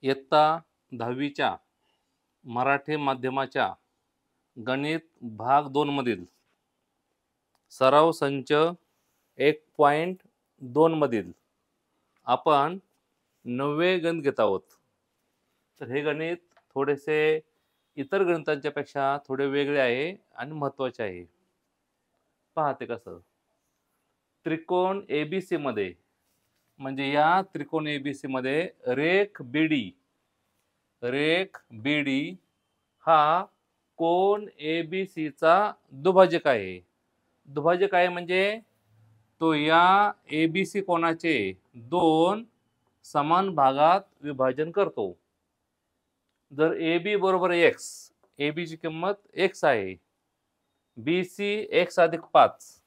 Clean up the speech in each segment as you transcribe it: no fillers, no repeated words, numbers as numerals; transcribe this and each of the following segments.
इयत्ता 10वीच्या मराठी माध्यमाच्या गणित भाग 2 मधील सराव संच 1.2 मधील आपण 9वे गणित घेत आहोत. तर हे गणित थोडेसे इतर गणितांच्या पेक्षा थोडे वेगळे आहे आणि महत्त्वाचे आहे. पहा ते कसं. त्रिकोण ABC मध्ये म्हणजे या त्रिकोण ABC मध्ये रेख BD हा कोन ABC चा दुभाजक आहे. दुभाजक आहे म्हणजे तो या ABC कोनाचे दोन समान भागात विभाजन करतो. जर AB बरोबर x, AB ची किंमत x आहे, BC x अधिक 5,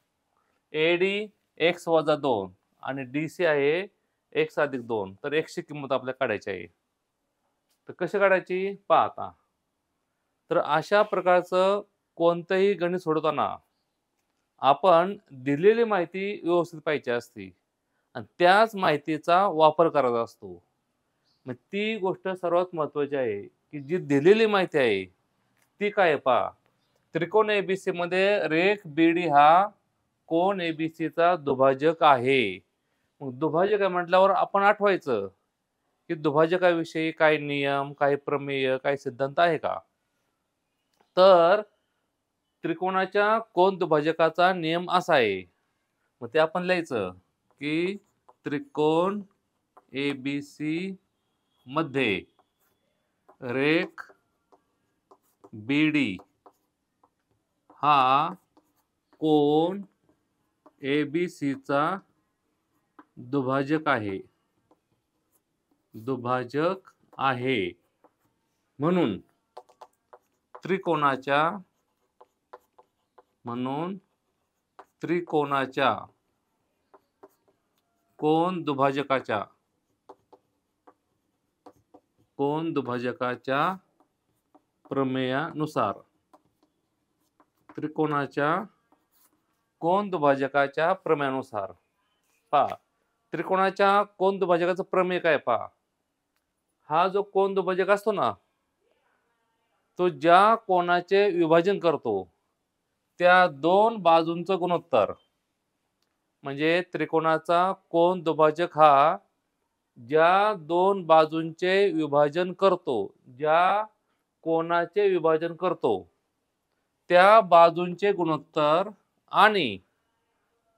AD x वजा 2 आणि DC आहे x अधिक 2, तर x ची किंमत आपल्याला काढायची आहे. तर कशी काढायची पहा आता. तर अशा प्रकारचं कोणतंही गणित सोडवताना आपण दिलेली माहिती व्यवस्थित पाहिजे असते आणि त्याच माहितीचा वापर करायचा असतो. मग ती गोष्ट सर्वात महत्त्वाची आहे की जी दिलेली माहिती आहे ती काय आहे पहा. त्रिकोण ABC मध्ये रेख BD हा कोन ABC चा दुभाजक आहे. मग दुभाजक आहे म्हटल्यावर आपण आठवायचं की दुभाजकाविषयी काही नियम, काही प्रमेय, काही सिद्धांत आहे का. तर त्रिकोणाच्या कोन दुभाजकाचा नियम असा आहे. मग ते आपण लिहायचं की त्रिकोण ABC मध्ये रेख BD हा कोन ABC चा दुभाजक आहे. म्हणून त्रिकोणाच्या कोन दुभाजकाच्या प्रमेयानुसार पहा त्रिकोणाच्या कोन दुभाजकाचं प्रमेय काय पहा. हा जो कोन दुभाजक असतो ना तो ज्या कोनाचे विभाजन करतो त्या दोन बाजूंचं गुणोत्तर म्हणजे त्रिकोणाचा कोन दुभाजक हा ज्या दोन बाजूंचे विभाजन करतो, ज्या कोनाचे विभाजन करतो त्या बाजूंचे गुणोत्तर आणि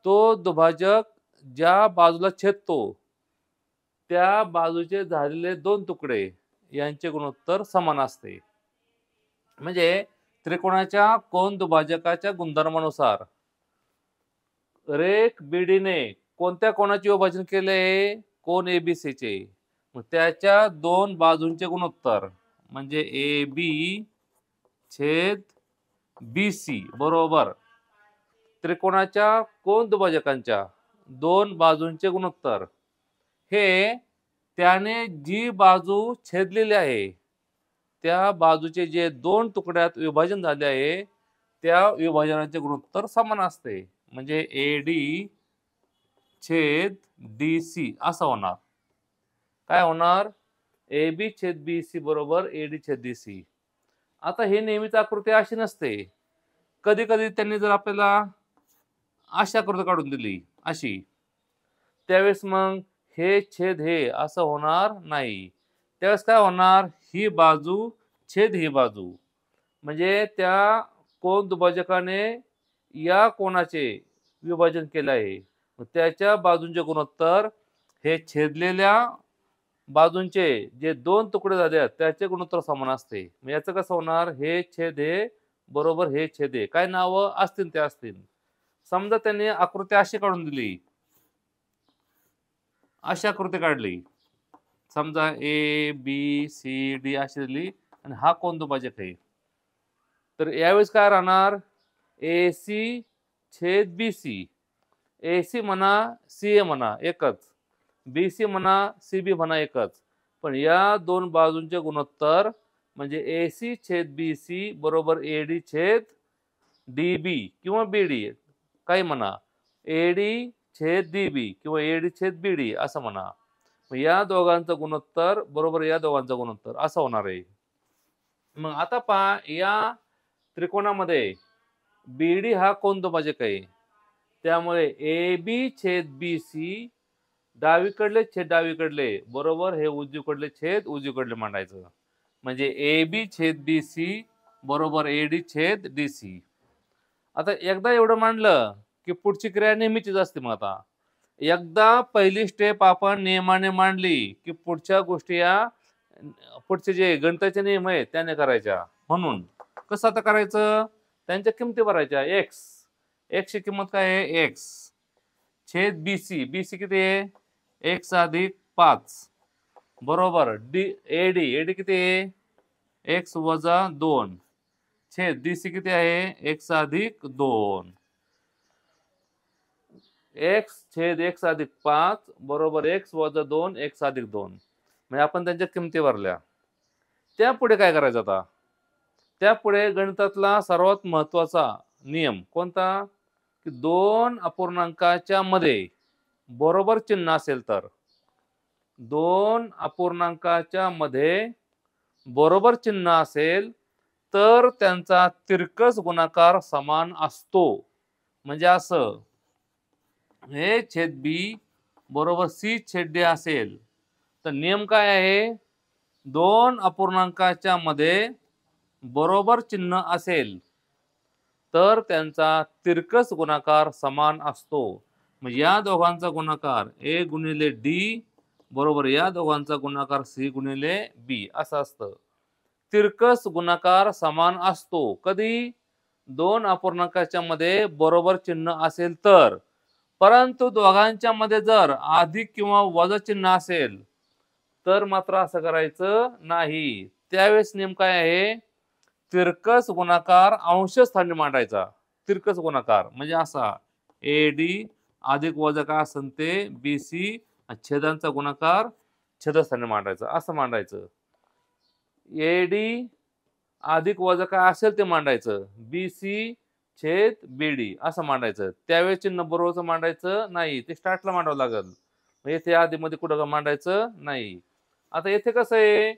तो दुभाजक ज्या बाजूला छेदतो त्या बाजूचे झालेले दोन तुकडे यांचे गुणोत्तर समान असते. म्हणजे त्रिकोणाच्या कोन दुभाजकाच्या गुणधर्मानुसार रेख BD ने कोणत्या कोनाचे विभाजन केले कोन ABC चे. मग त्याच्या दोन बाजूंचे गुणोत्तर म्हणजे AB छेद BC बरोबर त्रिकोणाच्या कोन दुभाजकांच्या दोन बाजूंचे गुणोत्तर हे त्याने जी बाजू छेदलेली आहे त्या बाजूचे जे दोन तुकड्यात विभाजन झाले आहे त्या विभाजनाचे गुणोत्तर समान असते. म्हणजे AD छेद DC असं होणार. काय होणार AB छेद BC बरोबर AD छेद DC. आता हे नेहमीच आकृती अशी नसते. कधी कधी त्यांनी जर आपल्याला अशी आकृती काढून दिली अशी त्यावेळेस मग हे छेद हे असं होणार नाही. त्यावेळेस काय होणार ही बाजू छेद ही बाजू म्हणजे त्या कोन दुभाजकाने या कोनाचे विभाजन केले आहे त्याच्या बाजूंचे गुणोत्तर हे छेदलेल्या बाजूंचे जे दोन तुकडे झाले त्याचे गुणोत्तर समान असते. मग याचं कसं होणार हे छेद हे बरोबर हे छेद हे काय नावं असतील ते असतील. समजा त्यांनी आकृती अशी काढून दिली अशी आकृती काढली समजा ABCD अशी दिली आणि हा कोन दुभाजक आहे. तर यावेळेस काय राहणार AC छेद BC. AC म्हणा CA म्हणा एकच, BC म्हणा CB म्हणा एकच, पण या दोन बाजूंचे गुणोत्तर म्हणजे AC छेद BC बरोबर AD छेद DB किंवा BD काही म्हणा, AD छेद DB किंवा AD छेद BD असं म्हणा. या दोघांचं गुणोत्तर बरोबर या दोघांचं गुणोत्तर असं होणार आहे. मग आता पहा या त्रिकोणामध्ये बीडी हा कोण दुभाजक आहे, त्यामुळे AB छेद BC डावीकडले छेद डावीकडले बरोबर हे उजवीकडले छेद उजवीकडले मांडायचं. म्हणजे AB छेद BC बरोबर AD छेद DC. आता एकदा एवढं मांडलं की पुढची क्रिया नेहमीचीच असते. मग आता एकदा पहिली स्टेप आपण नियमाने मांडली की पुढच्या गोष्टी या पुढचे जे गणिताचे नियम आहेत त्याने करायच्या. म्हणून कसं आता करायचं, त्यांच्या किमती भरायच्या. एक्स ची किंमत काय आहे, एक्स छेद बीसी, बीसी किती आहे, एक्स अधिक 5 बरोबर एडी किती आहे, एक्स वजा 2 छेद डीसी किती आहे, एक्स अधिक 2 एक्स छेद एक्स अधिक 5 बरोबर एक्स वजा 2 एक्स अधिक 2. म्हणजे आपण त्यांच्या किमती भरल्या. त्यापुढे काय करायचं आता, त्यापुढे गणितातला सर्वात महत्वाचा नियम कोणता, की दोन अपूर्णांकाच्या मध्ये बरोबर चिन्ह असेल तर, दोन अपूर्णांकाच्या मध्ये बरोबर चिन्ह असेल तर त्यांचा तिरकस गुणाकार समान असतो. म्हणजे असं ए छेद बी बरोबर सी छेद डी असेल तर नियम काय आहे, दोन अपूर्णांकाच्या मध्ये बरोबर चिन्ह असेल तर त्यांचा तिरकस गुणाकार समान असतो. म्हणजे या दोघांचा गुणाकार ए गुणिले डी बरोबर या दोघांचा गुणाकार सी गुणिले बी असं असतं. तिरकस गुणाकार समान असतो कधी, दोन अपूर्णांकाच्या मध्ये बरोबर चिन्ह असेल तर. परंतु दोघांच्या मध्ये जर अधिक किंवा वजा चिन्ह असेल तर मात्र असं करायचं नाही. त्यावेळेस नियम काय आहे, तिरकस गुणाकार अंशस्थानी मांडायचा. तिरकस गुणाकार म्हणजे असा एडी अधिक वजा काय असेल ते बीसी छेदांचा गुणाकार छेदस्थानी मांडायचा. असं मांडायचं. एडी अधिक वजा काय असेल ते मांडायचं, बीसी छेद बीडी असं मांडायचं. त्यावेळेस चिन्ह बरोबरच मांडायचं नाही, ते स्टार्टला मांडावं लागेल. येथे आधी मध्ये कुठं मांडायचं नाही. आता येथे कसं आहे,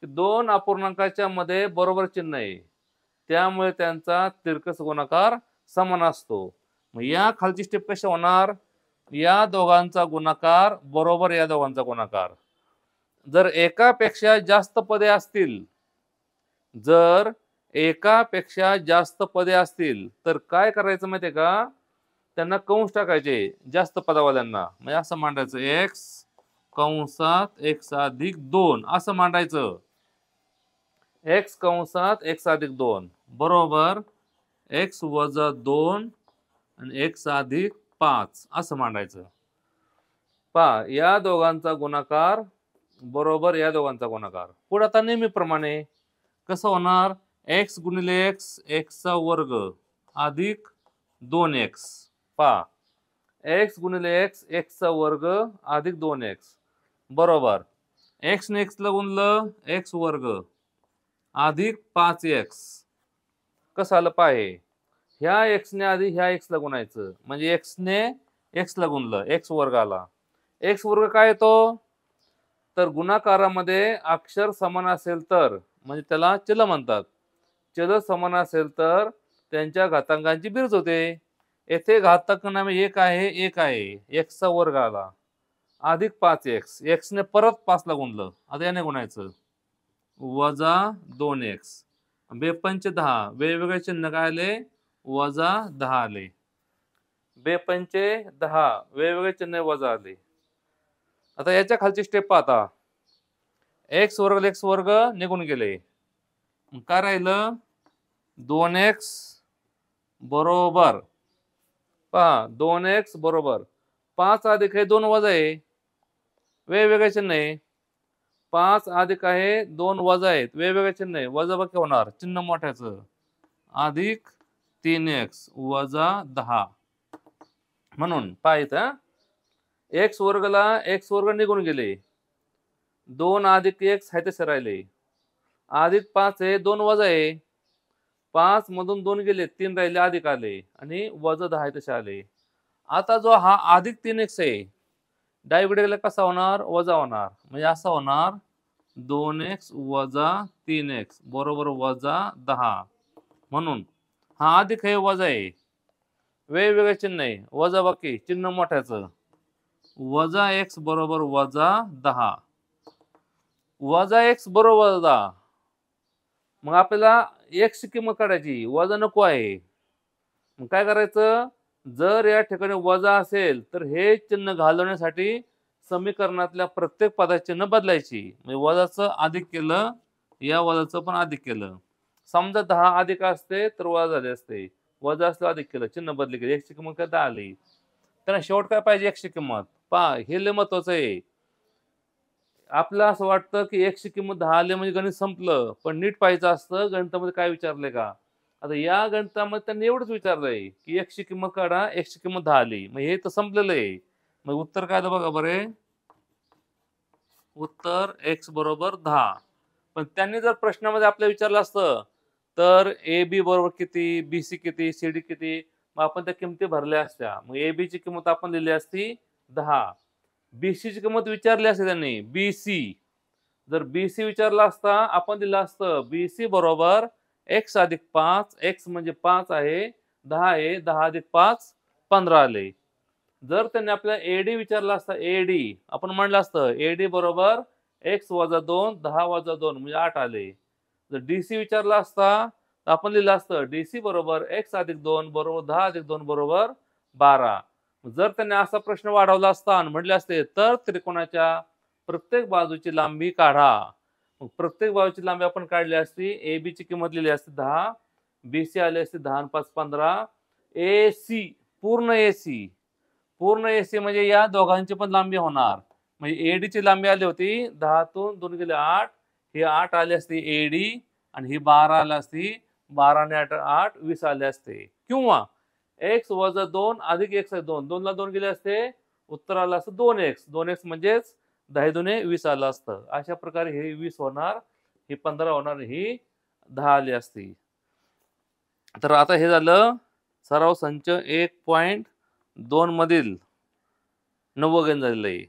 दोन अपूर्णांकाच्या मध्ये बरोबर चिन्ह आहे त्यामुळे त्यांचा तिरकस गुणाकार समान असतो. मग या खालची स्टेप कशा होणार, या दोघांचा गुणाकार बरोबर या दोघांचा गुणाकार. जर एकापेक्षा जास्त पदे असतील, जर एकापेक्षा जास्त पदे असतील तर काय करायचं माहितीये का, त्यांना कंस टाकायचे जास्त पदावाल्यांना. म्हणजे असं मांडायचं एक्स कंसात एक्स अधिक 2 असं मांडायचं. एक्स कंसात एक्स अधिक 2 बरोबर एक्स वजा 2 आणि एक्स अधिक 5 असं मांडायचं. पहा या दोघांचा गुणाकार बरोबर या दोघांचा गुणाकार. पुढे आता नेहमीप्रमाणे कसं होणार, एक्स गुणिले एक्स एक्सचा वर्ग अधिक 2x. पहा एक्स गुणिले एक्स एक्सचा वर्ग अधिक 2x बरोबर एक्स ने एक्स ला गुणलं एक्स वर्ग अधिक 5x. कसं आलं पाहे, ह्या एक्स ने आधी ह्या एक्स ला गुणायचं म्हणजे एक्स ने एक्स ला गुणलं एक्स वर्ग आला. एक्स वर्ग काय येतो, तर गुणाकारामध्ये अक्षर समान असेल तर म्हणजे त्याला चल म्हणतात. चल समान असेल तर त्यांच्या घातांकांची बेरीज होते. येथे घातांक नामे एक आहे एक्सचा वर्ग आला अधिक 5x. एक्स ने परत 5 ला गुणलं, आता याने गुणायचं वजा 2x. बेपंच 10 वेगवेगळे चिन्ह काय आले, वजा 10 आले. बेपंचे 10 वेगवेगळे चिन्ह वजा आले. आता याच्या खालची स्टेप पाहता, एक्स वर्ग निघून गेले. काय राहिलं, 2x बरोबर पहा 2x बरोबर 5 अधिक आहे 2 वजा आहे, वेगवेगळे चिन्ह आहे. 5 अधिक आहे 2 वजा आहेत, वेगवेगळे चिन्ह आहे. वजा बाकी होणार चिन्ह मोठ्याचं अधिक 3x वजा 10. म्हणून पाहिजे एक्स वर्गला एक्स वर्ग निघून गेले, 2 अधिक एक्स आहे तसे राहिले, अधिक 5 आहे 2 वजा आहे, 5 मधून 2 गेले 3 राहिले अधिक आले आणि वजा 10 आहे तसे आले. आता जो हा अधिक 3x आहे डावीकडे गेला कसा होणार, वजा होणार, म्हणजे असा होणार 2x वजा 3x बरोबर वजा 10. म्हणून हा अधिक आहे वजा आहे, वेगवेगळे चिन्ह आहे, वजा बाकी चिन्ह मोठ्याचं, वजा x बरोबर वजा 10, वजा x बरोबर 10. मग आपल्याला x ची किंमत काढायची, वजा नको आहे. मग काय करायचं, जर या ठिकाणी वजा असेल तर हे चिन्ह घालवण्यासाठी समीकरणातल्या प्रत्येक पदाचे चिन्ह बदलायची. म्हणजे वजाचं अधिक केलं, या वजाचं पण अधिक केलं. समजा 10 अधिक असते तर वजा झाले असते, वजा असलं अधिक केलं, चिन्ह बदली केली, x ची किंमत काय 10 आली. तर शेवट काय पाहिजे, x ची किंमत. पहा हे लय महत्वाचं आहे. आपलं असं वाटतं की x ची किंमत 10 आली म्हणजे गणित संपलं, पण नीट पाहायचं असतं गणितामध्ये काय विचारलंय का. आता या गणितामध्ये त्यांनी एवढंच विचारलंय की x ची किंमत काढा, x ची किंमत 10 आली, मग हे तर संपलेलं आहे. मग उत्तर काय आलं बघा बरे, उत्तर x बरोबर 10. पण त्यांनी जर प्रश्नामध्ये आपल्याला विचारलं असतं तर ए बी बरोबर किती, बी सी किती, सी डी किती, मग आपण त्या किमती भरल्या असत्या. मग ए बी ची किंमत आपण लिहिली असती 10, बी सी ची किंमत विचारली असते त्यांनी, बी सी. जर बी सी विचारला असता आपण दिलं असतं बी सी बरोबर x अधिक 5, x म्हणजे 5 आहे, 10 आहे, 10 अधिक 5 15 आले. जर त्यांनी आपल्याला एडी विचारला असता, एडी आपण म्हणलं असतं एडी बरोबर x वजा 2, 10 वजा 2 म्हणजे 8 आले. जर डीसी विचारला असता तर आपण लिहिलं असतं डीसी बरोबर x अधिक 2 बरोबर 10 अधिक 2 बरोबर 12. जर त्यांनी असा प्रश्न वाढवला असता आणि म्हटले असते तर त्रिकोणाच्या प्रत्येक बाजूची लांबी काढा, मग प्रत्येक बाजूची लांबी आपण काढली असती, ए बी ची किंमत लिहिली असती 10, बी सी आली असती 10 आणि 5 15, ए सी पूर्ण एसी, पूर्ण एसी म्हणजे या दोघांची पण लांबी होणार. म्हणजे एडी ची लांबी आली होती 10 तून 2 गेले 8, ही 8 आली असती एडी आणि ही 12 आली असती, 12 आणि 8 20 आले असते. किंवा x वजा 2 अधिक x आहे 2, 2 ला 2 गेले असते, उत्तर आलं असतं 2x, 2x म्हणजेच 10 दुने 20 आलं असतं. अशा प्रकारे हे 20 होणार, ही 15 होणार, ही 10 आली असती. तर आता हे झालं सराव संच 1.2 मधील 9वं गणित झालेलं आहे.